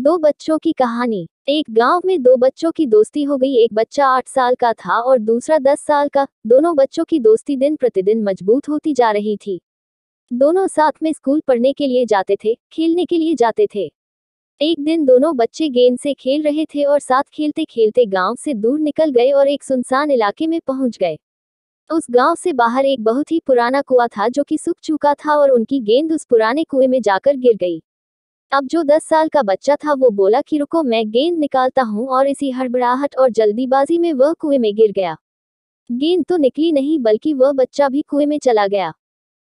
दो बच्चों की कहानी। एक गांव में दो बच्चों की दोस्ती हो गई। एक बच्चा 8 साल का था और दूसरा 10 साल का। दोनों बच्चों की दोस्ती दिन प्रतिदिन मजबूत होती जा रही थी। दोनों साथ में स्कूल पढ़ने के लिए जाते थे, खेलने के लिए जाते थे। एक दिन दोनों बच्चे गेंद से खेल रहे थे और साथ खेलते खेलते गांव से दूर निकल गए और एक सुनसान इलाके में पहुंच गए। उस गांव से बाहर एक बहुत ही पुराना कुआं था जो कि सूख चुका था और उनकी गेंद उस पुराने कुएं में जाकर गिर गई। अब जो 10 साल का बच्चा था वो बोला कि रुको, मैं गेंद निकालता हूँ, और इसी हड़बड़ाहट और जल्दीबाजी में वह कुएं में गिर गया। गेंद तो निकली नहीं बल्कि वह बच्चा भी कुएं में चला गया।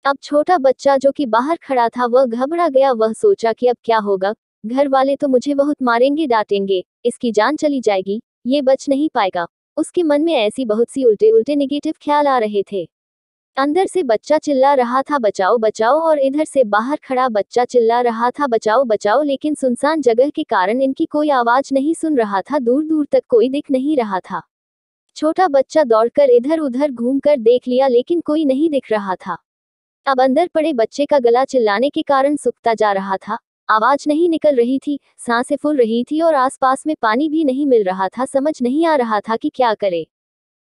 अब छोटा बच्चा जो कि बाहर खड़ा था वह घबरा गया। वह सोचा कि अब क्या होगा, घर वाले तो मुझे बहुत मारेंगे डांटेंगे, इसकी जान चली जाएगी, ये बच नहीं पाएगा। उसके मन में ऐसी बहुत सी उल्टे उल्टे नेगेटिव ख्याल आ रहे थे। अंदर से बच्चा चिल्ला रहा था बचाओ बचाओ, और इधर से बाहर खड़ा बच्चा चिल्ला रहा था बचाओ बचाओ, लेकिन सुनसान जगह के कारण इनकी कोई आवाज नहीं सुन रहा था। दूर दूर तक कोई दिख नहीं रहा था। छोटा बच्चा दौड़कर इधर उधर घूमकर देख लिया लेकिन कोई नहीं दिख रहा था। अब अंदर पड़े बच्चे का गला चिल्लाने के कारण सूखता जा रहा था। आवाज नहीं निकल रही थी, सांसें फूल रही थी और आसपास में पानी भी नहीं मिल रहा था। समझ नहीं आ रहा था कि क्या करे।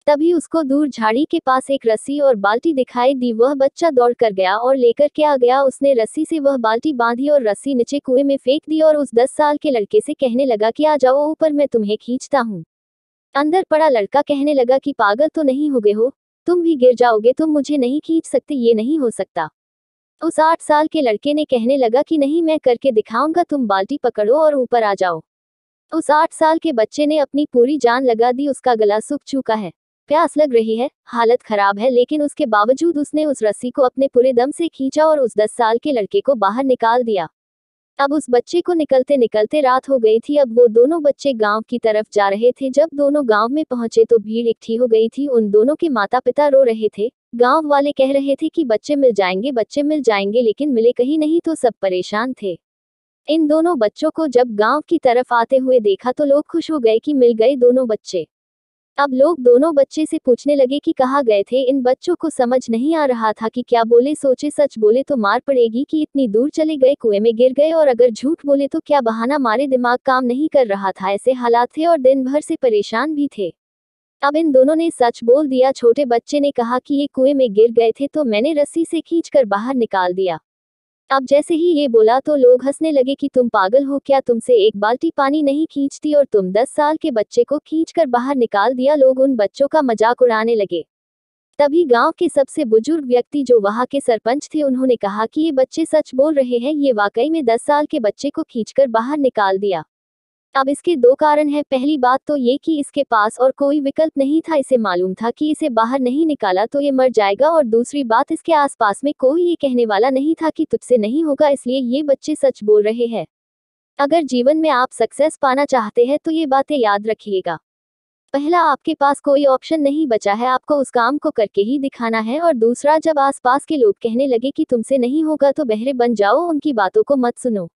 तभी उसको दूर झाड़ी के पास एक रस्सी और बाल्टी दिखाई दी। वह बच्चा दौड़ कर गया और लेकर के आ गया। उसने रस्सी से वह बाल्टी बांधी और रस्सी नीचे कुएं में फेंक दी और उस 10 साल के लड़के से कहने लगा कि आ जाओ ऊपर, मैं तुम्हें खींचता हूँ। अंदर पड़ा लड़का कहने लगा कि पागल तो नहीं हो गए हो, तुम भी गिर जाओगे, तुम मुझे नहीं खींच सकते, ये नहीं हो सकता। उस 8 साल के लड़के ने कहने लगा कि नहीं, मैं करके दिखाऊंगा, तुम बाल्टी पकड़ो और ऊपर आ जाओ। उस 8 साल के बच्चे ने अपनी पूरी जान लगा दी। उसका गला सूख चुका है, प्यास लग रही है, हालत खराब है, लेकिन उसके बावजूद उसने उस रस्सी को अपने पूरे दम से खींचा और उस 10 साल के लड़के को बाहर निकाल दिया। अब उस बच्चे को निकलते निकलते रात हो गई थी। अब वो दोनों बच्चे गांव की तरफ जा रहे थे। जब दोनों गांव में पहुंचे तो भीड़ इकट्ठी हो गई थी। उन दोनों के माता पिता रो रहे थे। गांव वाले कह रहे थे कि बच्चे मिल जाएंगे, बच्चे मिल जाएंगे, लेकिन मिले कहीं नहीं। तो सब परेशान थे। इन दोनों बच्चों को जब गांव की तरफ आते हुए देखा तो लोग खुश हो गए कि मिल गए दोनों बच्चे। अब लोग दोनों बच्चे से पूछने लगे कि कहाँ गए थे। इन बच्चों को समझ नहीं आ रहा था कि क्या बोले। सोचे सच बोले तो मार पड़ेगी कि इतनी दूर चले गए, कुएं में गिर गए, और अगर झूठ बोले तो क्या बहाना मारे। दिमाग काम नहीं कर रहा था। ऐसे हालात थे और दिन भर से परेशान भी थे। अब इन दोनों ने सच बोल दिया। छोटे बच्चे ने कहा कि ये कुएं में गिर गए थे तो मैंने रस्सी से खींचकर बाहर निकाल दिया। अब जैसे ही ये बोला तो लोग हंसने लगे कि तुम पागल हो क्या, तुमसे एक बाल्टी पानी नहीं खींचती और तुम 10 साल के बच्चे को खींचकर बाहर निकाल दिया। लोग उन बच्चों का मजाक उड़ाने लगे। तभी गांव के सबसे बुजुर्ग व्यक्ति जो वहां के सरपंच थे, उन्होंने कहा कि ये बच्चे सच बोल रहे हैं, ये वाकई में 10 साल के बच्चे को खींचकर बाहर निकाल दिया। अब इसके दो कारण हैं। पहली बात तो ये कि इसके पास और कोई विकल्प नहीं था। इसे मालूम था कि इसे बाहर नहीं निकाला तो ये मर जाएगा, और दूसरी बात, इसके आसपास में कोई ये कहने वाला नहीं था कि तुझसे नहीं होगा, इसलिए ये बच्चे सच बोल रहे हैं। अगर जीवन में आप सक्सेस पाना चाहते हैं तो ये बातें याद रखिएगा। पहला, आपके पास कोई ऑप्शन नहीं बचा है, आपको उस काम को करके ही दिखाना है। और दूसरा, जब आसपास के लोग कहने लगे कि तुमसे नहीं होगा तो बहरे बन जाओ, उनकी बातों को मत सुनो।